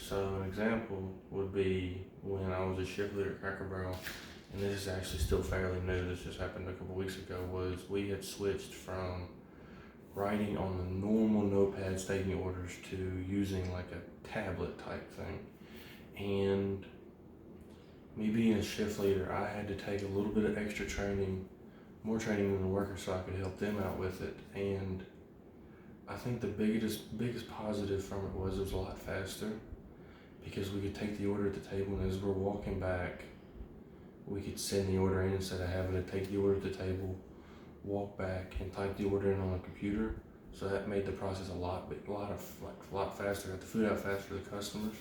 So an example would be when I was a shift leader at Cracker Barrel, and this is actually still fairly new, this just happened a couple weeks ago, was we had switched from writing on the normal notepads taking orders to using like a tablet type thing. And me being a shift leader, I had to take a little bit of extra training, more training than the workers, so I could help them out with it. And I think the biggest positive from it was a lot faster because we could take the order at the table, and as we're walking back, we could send the order in instead of having to take the order at the table, walk back, and type the order in on the computer. So that made the process a lot faster. Got the food out faster to the customers.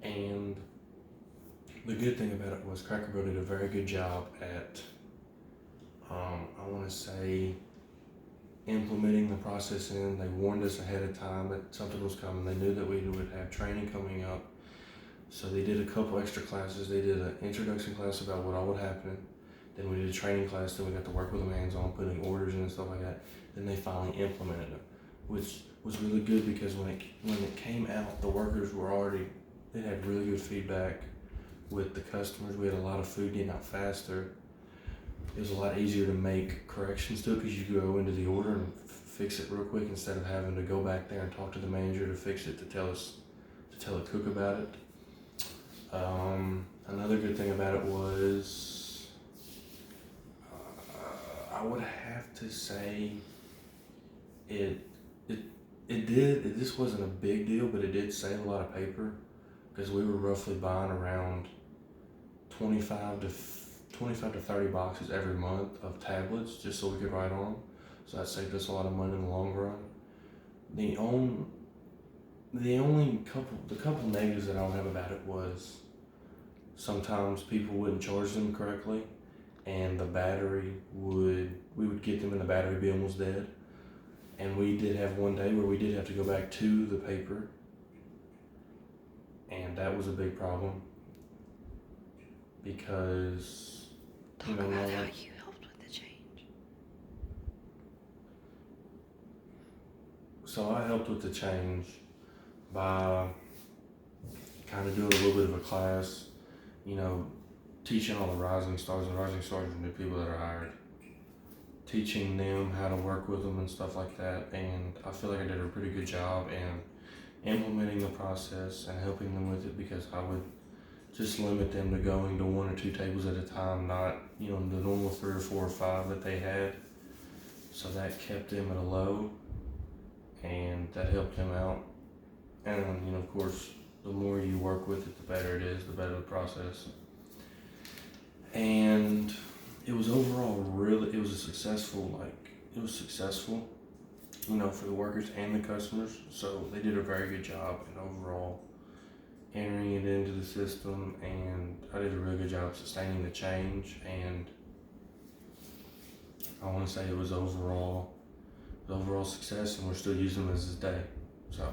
And the good thing about it was Cracker Barrel did a very good job at, I want to say, implementing the process in. They warned us ahead of time that something was coming. They knew that we would have training coming up. So they did a couple extra classes. They did an introduction class about what all would happen. Then we did a training class. Then we got to work with them hands-on, putting orders in and stuff like that. Then they finally implemented it, which was really good because when it came out, the workers they had really good feedback with the customers. We had a lot of food getting out faster. It was a lot easier to make corrections to it because you could go into the order and fix it real quick instead of having to go back there and talk to the manager to fix it, to tell the cook about it. Another good thing about it was, I would have to say this wasn't a big deal, but it did save a lot of paper because we were roughly buying around 25 to 30 boxes every month of tablets just so we could write on them. So that saved us a lot of money in the long run. The couple negatives that I would have about it was sometimes people wouldn't charge them correctly, and we would get them and the battery would be almost dead. And we did have one day where we did have to go back to the paper, and that was a big problem because Talk about how you helped with the change. So I helped with the change by kind of doing a little bit of a class, teaching all the rising stars, and rising stars are new people that are hired, teaching them how to work with them and stuff like that. And I feel like I did a pretty good job in implementing the process and helping them with it because I would just limit them to going to 1 or 2 tables at a time, not, the normal 3 or 4 or 5 that they had. So that kept them at a low, and that helped them out. And, of course, the more you work with it, the better it is, the better the process. And it was overall it was successful, for the workers and the customers. So they did a very good job in overall entering it into the system, and I did a really good job sustaining the change. And I want to say it was overall success, and we're still using them as this day. So